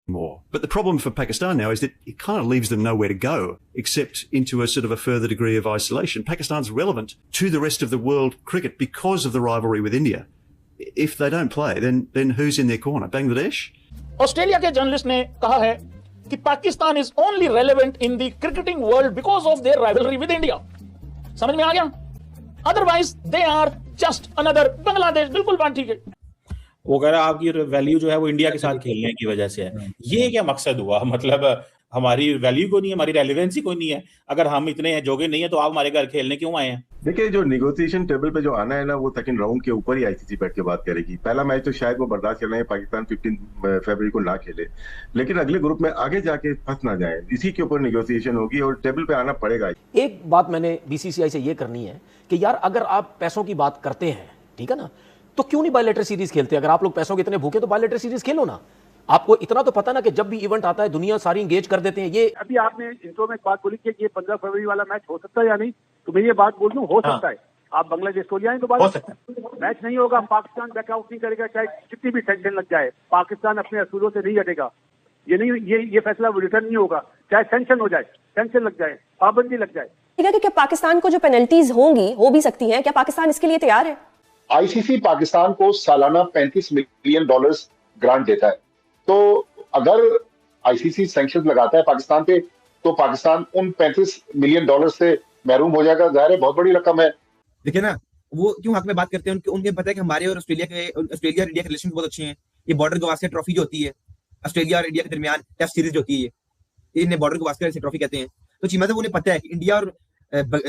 more. But the problem for Pakistan now is that it kind of leaves them nowhere to go except into a sort of a further degree of isolation. Pakistan's relevant to the rest of the world cricket because of the rivalry with India. If they don't play, then who's in their corner? Bangladesh? Australia के journalist ने कहा है कि Pakistan is only relevant in the cricketing world because of their rivalry with India. समझ में आ गया? Otherwise they are just another Bangladesh. बिल्कुल बात ठीक है। वो कह रहा है आपकी वैल्यू जो है वो इंडिया के साथ खेलने की वजह से है। ये क्या मकसद हुआ? मतलब हमारी वैल्यू को नहीं है, हमारी रेलेवेंसी को नहीं है। अगर हम इतने हैं जोगे नहीं है तो आप हमारे घर खेलने क्यों आए हैं? देखिए, जो नेगोशिएशन टेबल पे जो आना है ना, वो सेकंड राउंड के ऊपर ही आईसीसी बैठ के बात करेगी। पहला मैच तो शायद वो बर्दाश्त कर रहे हैं, पाकिस्तान 15 फरवरी को ना खेले, लेकिन अगले ग्रुप में आगे जाके फंस ना जाए, इसी के ऊपर नेगोशिएशन होगी और टेबल पे आना पड़ेगा। एक बात मैंने बीसीसीआई से ये करनी है कि यार अगर आप पैसों की बात करते हैं, ठीक है ना, तो क्यों नहीं बायलैटरल सीरीज खेलते? अगर आप लोग पैसों के इतने भूखे तो बायलैटरल सीरीज खेलो ना। आपको इतना तो पता ना कि जब भी इवेंट आता है दुनिया सारी इंगेज कर देते हैं। ये अभी आपने इंट्रो में एक बात बोली कि ये 15 फरवरी वाला मैच हो सकता है या नहीं, तो मैं ये बात बोल दूं, हो सकता है। आप बांग्लादेश को ले आए तो बात हो सकता है। मैच नहीं होगा, पाकिस्तान बैकआउट नहीं करेगा, चाहे कितनी भी टेंशन लग जाए, पाकिस्तान अपने असूलों से नहीं हटेगा। ये नहीं, ये फैसला रिटर्न नहीं होगा, चाहे सैंक्शन हो जाए, सैंक्शन लग जाए, पाबंदी लग जाए। क्या पाकिस्तान को जो पेनल्टीज होंगी, हो भी सकती हैं, क्या पाकिस्तान इसके लिए तैयार है? आईसीसी पाकिस्तान को सालाना $35 मिलियन ग्रांट देता है, तो अगर आईसीसी सैंक्शन लगाता है पाकिस्तान पे, तो पाकिस्तान उन $35 मिलियन से महरूम हो जाएगा। जाहिर है बहुत बड़ी रकम है। देखिए ना, वो क्यों हक में बात करते हैं? उनके पता है कि हमारे और ऑस्ट्रेलिया और इंडिया के रिलेशन बहुत अच्छे हैं। ये बॉर्डर गवास्कर ट्रॉफी जो होती है ऑस्ट्रेलिया और इंडिया के दरमियान, टेस्ट सीरीज जो होती है, इन्हें बॉर्डर गवास्कर से ट्रॉफी कहते हैं। तो चीमा साहब, उन्हें पता है कि इंडिया और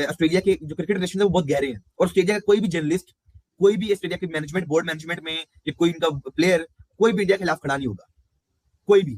ऑस्ट्रेलिया के जो क्रिकेट रिलेशन है वो बहुत गहरे हैं। और ऑस्ट्रेलिया का कोई भी जर्नलिस्ट, कोई भी ऑस्ट्रेलिया के मैनेजमेंट, बोर्ड मैनेजमेंट में, या कोई इनका प्लेयर, कोई भी इंडिया के खिलाफ खड़ा नहीं होगा, कोई भी।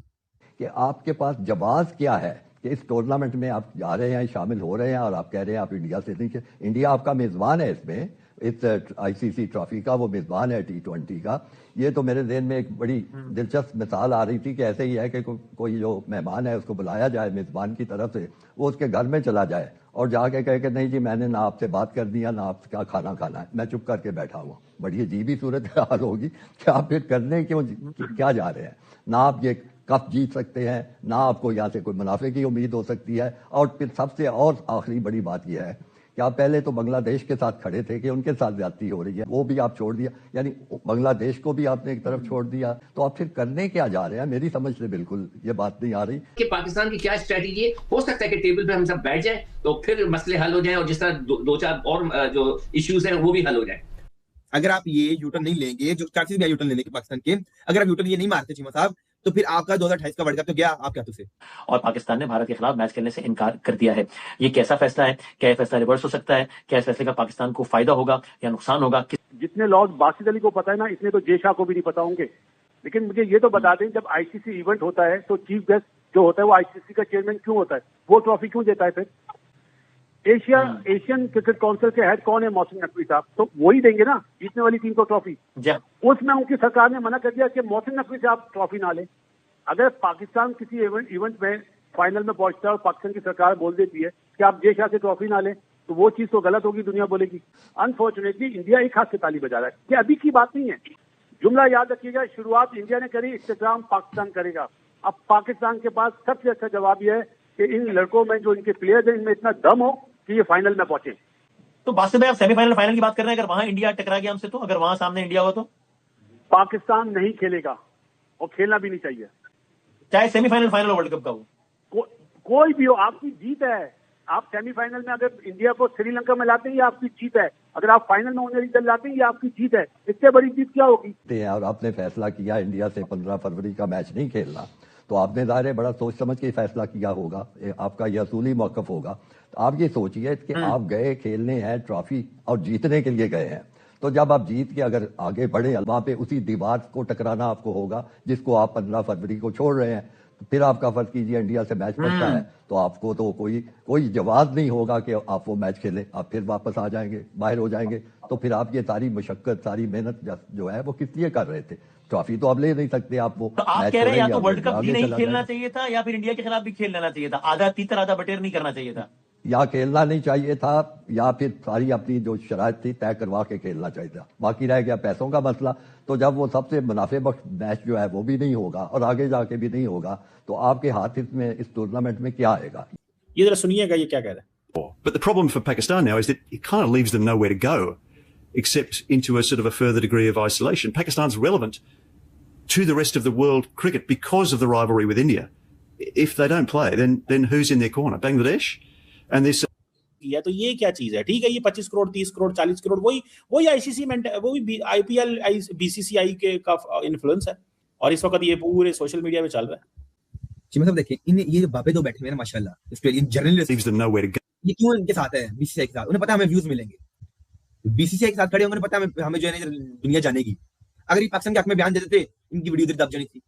कि आपके पास जवाब क्या है कि इस टूर्नामेंट में आप जा रहे हैं, शामिल हो रहे हैं, और आप कह रहे हैं आप इंडिया से नहीं। इंडिया आपका मेजबान है इसमें, इस आईसीसी ट्रॉफी का वो मेजबान है T20 का। ये तो मेरे ज़हन में एक बड़ी दिलचस्प मिसाल आ रही थी कि ऐसे ही है कि कोई जो मेहमान है उसको बुलाया जाए मेजबान की तरफ से, वो उसके घर में चला जाए और जाके कहे कि नहीं जी, मैंने ना आपसे बात कर दिया, ना आपका खाना खाना है, मैं चुप करके बैठा हुआ। बड़ी अजीब ही सूरत हाल होगी कि आप फिर करने क्यों क्या जा रहे हैं? ना आप ये कप जीत सकते हैं, ना आपको यहाँ से कोई मुनाफे की उम्मीद हो सकती है। और फिर सबसे और आखिरी बड़ी बात यह है कि आप पहले तो बांग्लादेश के साथ खड़े थे कि उनके साथ ज्यादती हो रही है, वो भी आप छोड़ दिया, यानी बांग्लादेश को भी आपने एक तरफ छोड़ दिया। तो आप फिर करने क्या जा रहे हैं? मेरी समझ से बिल्कुल ये बात नहीं आ रही कि पाकिस्तान की क्या स्ट्रेटेजी है। हो सकता है कि टेबल पे हम सब बैठ जाए तो फिर मसले हल हो जाए, और जिस तरह दो चार और जो इश्यूज हैं वो भी हल हो जाए। अगर आप ये यूटर्न नहीं लेंगे, जो चांसेस भी है यूटर्न लेने के पाकिस्तान के, अगर आप यूटर्न ये नहीं मारते चीमा साहब, तो फिर आपका 2028 का वर्ल्ड कप तो गया आपके हाथों से। और पाकिस्तान ने भारत के खिलाफ मैच खेलने से इनकार कर दिया है। ये कैसा फैसला है? क्या फैसला रिवर्स हो सकता है? क्या इस फैसले का पाकिस्तान को फायदा होगा या नुकसान होगा? जितने लॉज बासित अली को पता है ना, इतने तो जय शाह को भी नहीं पता होंगे। लेकिन मुझे ये तो बता दें, जब आईसीसी इवेंट होता है तो चीफ गेस्ट जो होता है वो आईसीसी का चेयरमैन क्यों होता है? वो ट्रॉफी क्यों देता है? फिर एशियन क्रिकेट काउंसिल के हेड कौन है? मोहसिन नकवी साहब। तो वही देंगे ना जीतने वाली टीम को ट्रॉफी। उसमें उनकी सरकार ने मना कर दिया कि मोहसिन नकवी से आप ट्रॉफी ना लें। अगर पाकिस्तान किसी इवेंट में फाइनल में पहुंचता है और पाकिस्तान की सरकार बोल देती है कि आप जय शाह से ट्रॉफी ना लें, तो वो चीज तो गलत होगी, दुनिया बोलेगी। अनफॉर्चुनेटली इंडिया एक हाथ से ताली बजा रहा है। ये अभी की बात नहीं है, जुमला याद रखिएगा, शुरुआत इंडिया ने करी, इख्तिताम पाकिस्तान करेगा। अब पाकिस्तान के पास सबसे अच्छा जवाब यह है कि इन लड़कों में जो इनके प्लेयर्स हैं, इनमें इतना दम हो कि ये फाइनल में पहुंचे। तो बासित भाई, आप सेमीफाइनल फाइनल की बात कर रहे हैं। अगर वहां इंडिया टकरा गया हमसे, तो अगर वहां सामने इंडिया हो तो पाकिस्तान नहीं खेलेगा और खेलना भी नहीं चाहिए, चाहे सेमीफाइनल फाइनल वर्ल्ड कप का हो। कोई भी हो, आपकी जीत है। आप सेमीफाइनल में अगर इंडिया को श्रीलंका में लाते हैं, ये आपकी जीत है। अगर आप फाइनल में उन्हें रिजल्ट लाते हैं, ये आपकी जीत है। इससे बड़ी जीत क्या होगी? और आपने फैसला किया इंडिया से 15 फरवरी का मैच नहीं खेलना, तो आपने ज़ाहिर है बड़ा सोच समझ के फैसला किया होगा, आपका यह असूली मौक़िफ़ होगा। तो आप ये सोचिए कि आप गए खेलने हैं ट्रॉफी और जीतने के लिए गए हैं, तो जब आप जीत के अगर आगे बढ़े, वहां पे उसी दीवार को टकराना आपको होगा जिसको आप 15 फरवरी को छोड़ रहे हैं। तो फिर आपका फर्ज कीजिए इंडिया से मैच पड़ता है, तो आपको तो कोई जवाब नहीं होगा कि आप वो मैच खेलें। आप फिर वापस आ जाएंगे, बाहर हो जाएंगे। तो फिर आप ये सारी मशक्कत, सारी मेहनत जो है वो किस लिए कर रहे थे? ट्रॉफी तो आप ले नहीं सकते। आप वो तो आप कह रहे हैं या तो वर्ल्ड कप भी नहीं खेलना चाहिए था, या फिर इंडिया के खिलाफ भी खेल लेना चाहिए था। आधा तीतर आधा बटेर नहीं करना चाहिए था। या खेलना नहीं चाहिए था, या फिर सारी अपनी जो शराइत थी तय करवा के खेलना चाहिए था। बाकी रह गया पैसों का मसला, तो जब वो सबसे मुनाफे बख्श मैच जो है वो भी नहीं होगा और आगे जाके भी नहीं होगा, तो आपके हाथ इसमें इस टूर्नामेंट में क्या आएगा? ये जरा सुनिएगा ये क्या कह रहा है। But the problem for Pakistan now is that it kind of leaves them nowhere to go except into a sort of a further degree of isolation. Pakistan's relevant to the rest of the world cricket because of the rivalry with India. If they don't play, then who's in their corner? Bangladesh? And this किया तो ये क्या चीज है? ठीक है, ये 25 करोड़ 30 करोड़ 40 करोड़ वही आईसीसी में, वो भी आईपीएल बीसीसीआई के का इन्फ्लुएंस है, और इस वक्त ये पूरे सोशल मीडिया में चल रहा है। जी मतलब देखिए, इन ये जो बाबे दो बैठे हुए हैं माशाल्लाह ऑस्ट्रेलियन जर्नलिस्ट, ये क्यों इनके साथ है बीसीसीआई के साथ? उन्हें पता है हमें व्यूज मिलेंगे, बीसीसीआई के साथ खड़े होंगे, पता है हमें जो है दुनिया जानेगी। अगर ये पाकिस्तान के हक में बयान दे देते, इनकी वीडियो इधर दब जानी थी।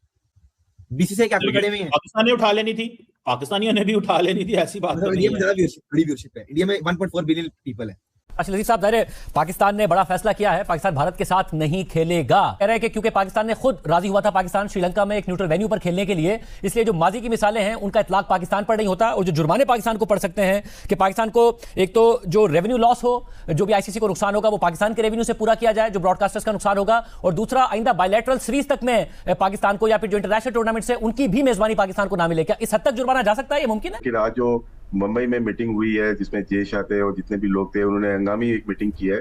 बीसीसीआई के हक में खड़े हुए हैं, पाकिस्तानी उठा लेनी थी, पाकिस्तानियों ने भी उठा लेनी थी, ऐसी बात नहीं है। बड़ी व्यूअरशिप है इंडिया में, 1.4 बिलियन पीपल है। अच्छा लतीफ साहब, ज़ाहिर पाकिस्तान ने बड़ा फैसला किया है, पाकिस्तान भारत के साथ नहीं खेलेगा। कह रहे हैं कि क्योंकि पाकिस्तान ने खुद राजी हुआ था पाकिस्तान श्रीलंका में एक न्यूट्रल वेन्यू पर खेलने के लिए, इसलिए जो माजी की मिसालें हैं उनका इतलाक पाकिस्तान पर नहीं होता। और जो जुर्माने पाकिस्तान को पड़ सकते हैं कि पाकिस्तान को एक तो जो रेवेन्यू लॉस हो, जो भी आईसीसी को नुकसान होगा वो पाकिस्तान के रेवेन्यू से पूरा किया जाए, जो ब्रॉडकास्टर्स का नुकसान होगा, और दूसरा आइंदा बायलैटरल सीरीज तक में पाकिस्तान को या फिर जो इंटरनेशनल टूर्नामेंट से उनकी भी मेजबानी पाकिस्तान को ना मिले। क्या इस हद तक जुर्माना जा सकता है? ये मुमकिन है? आज जो मुंबई में मीटिंग हुई है जिसमें जय शाह थे और जितने भी लोग थे, उन्होंने हंगामी एक मीटिंग की है।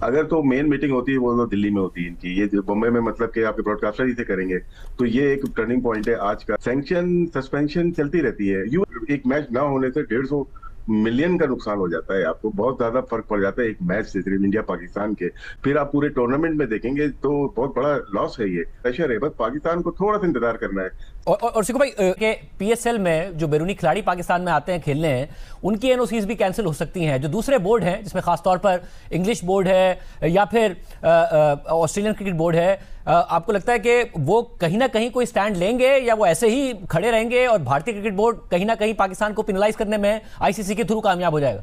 अगर तो मेन मीटिंग होती है वो तो दिल्ली में होती है इनकी, ये मुंबई में मतलब कि आपके ब्रॉडकास्टर ही से करेंगे, तो ये एक टर्निंग पॉइंट है आज का। सैंक्शन सस्पेंशन चलती रहती है, एक मैच ना होने से 150 मिलियन का नुकसान हो जाता है, आपको बहुत ज्यादा फर्क पड़ जाता है एक मैच से, सिर्फ इंडिया पाकिस्तान के। फिर आप पूरे टूर्नामेंट में देखेंगे तो बहुत बड़ा लॉस है, ये प्रेशर है, बस पाकिस्तान को थोड़ा सा इंतजार करना है। और सिको भाई के पीएसएल में जो बैरूनी खिलाड़ी पाकिस्तान में आते हैं खेलने हैं, उनकी एनओसीज भी कैंसिल हो सकती हैं। जो दूसरे बोर्ड हैं जिसमें खासतौर पर इंग्लिश बोर्ड है या फिर ऑस्ट्रेलियन क्रिकेट बोर्ड है, आपको लगता है कि वो कहीं ना कहीं कोई स्टैंड लेंगे या वो ऐसे ही खड़े रहेंगे और भारतीय क्रिकेट बोर्ड कहीं ना कहीं पाकिस्तान को पेनलाइज करने में आईसीसी के थ्रू कामयाब हो जाएगा?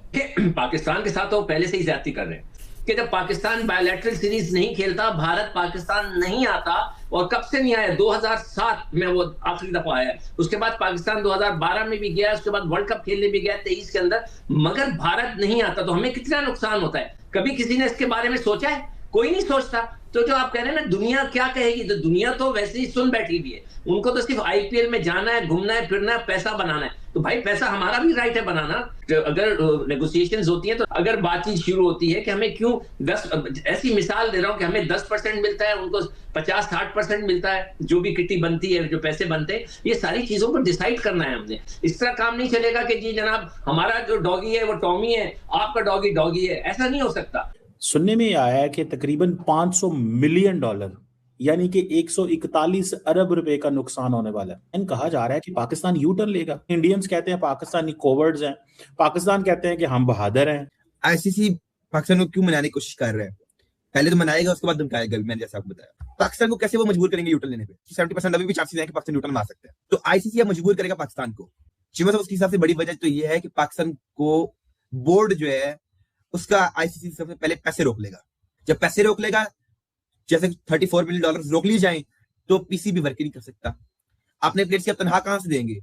पाकिस्तान के साथ तो पहले से ही ज्यादती कर रहे हैं कि जब पाकिस्तान बायलैटरल सीरीज नहीं खेलता, भारत पाकिस्तान नहीं आता, और कब से नहीं आया? 2007 में वो आखिरी दफा आया, उसके बाद पाकिस्तान 2012 में भी गया, उसके बाद वर्ल्ड कप खेलने भी गया 23 के अंदर, मगर भारत नहीं आता। तो हमें कितना नुकसान होता है? कभी किसी ने इसके बारे में सोचा है? कोई नहीं सोचता। तो जो आप कह रहे हैं ना दुनिया क्या कहेगी, तो दुनिया तो वैसे ही सुन बैठी हुई है, उनको तो सिर्फ आईपीएल में जाना है, घूमना है, फिरना है, पैसा बनाना है। तो भाई पैसा हमारा भी राइट है बनाना। अगर नेगोशिएशंस होती हैं, तो अगर बातचीत शुरू होती है कि हमें क्यों 10, ऐसी मिसाल दे रहा हूं कि हमें 10% मिलता है, उनको 50-60% मिलता है, जो भी किट्टी बनती है, जो पैसे बनते हैं, ये सारी चीजों पर डिसाइड करना है हमने। इस तरह काम नहीं चलेगा कि जी जनाब हमारा जो डॉगी है वो टॉमी है, आपका डॉगी डॉगी है, ऐसा नहीं हो सकता। सुनने में आया है कि तकरीबन $500 मिलियन यानी कि 141 अरब रुपए का नुकसान होने वाला है। कहा जा रहा है कि पाकिस्तान यू टर्न लेगा। इंडियंस कहते हैं पाकिस्तानी कोवर्ड्स हैं, पाकिस्तान कहते हैं कि हम बहादुर हैं। आईसीसी पाकिस्तान को क्यों मनाने की कोशिश कर रहा है? पहले तो मनाएगा, उसके बाद धमकाएगा। मैंने जैसा आपको बताया, पाकिस्तान को कैसे वो मजबूर करेंगे यूटर्न लेने पे? 70% अभी भी चांसेस हैं कि पाकिस्तान यूटर्न ला सकता है। तो आईसीसी अब मजबूर करेगा पाकिस्तान को। उसके हिसाब से बड़ी वजह तो ये है कि पाकिस्तान को बोर्ड जो है उसका आईसीसी सबसे पहले पैसे रोक लेगा। जब पैसे रोक लेगा, जैसे $34 मिलियन रोक लिए जाएं, तो पीसीबी वर्क नहीं कर सकता। अपने प्लेयर्स की तनख्वाह कहां से देंगे?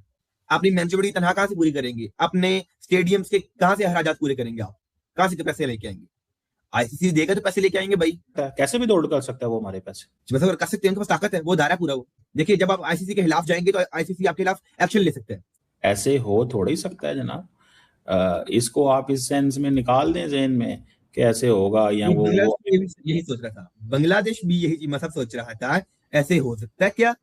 अपनी मैनेजमेंट की तनख्वाह कहां से पूरी करेंगे? अपने स्टेडियम्स के कहां से हराजात पूरे करेंगे? आप कहां से पैसे लेके आएंगे? आईसीसी देगा तो पैसे लेके आएंगे भाई। कैसे भी दौड़ कर सकता है वो हमारे पैसे, वैसे कर सकते हैं, उनके पास ताकत है, वो दायरा पूरा। वो देखिए, जब आप आईसीसी के खिलाफ जाएंगे तो आईसीसी आपके खिलाफ एक्शन ले सकते हैं। ऐसे हो थोड़ा ही सकता है जनाब। इसको आप इस सेंस में निकाल दें ज़हन में कि ऐसे होगा, या वो यही सोच रहा था, बांग्लादेश भी यही चीज मतलब सोच रहा था, ऐसे हो सकता है क्या?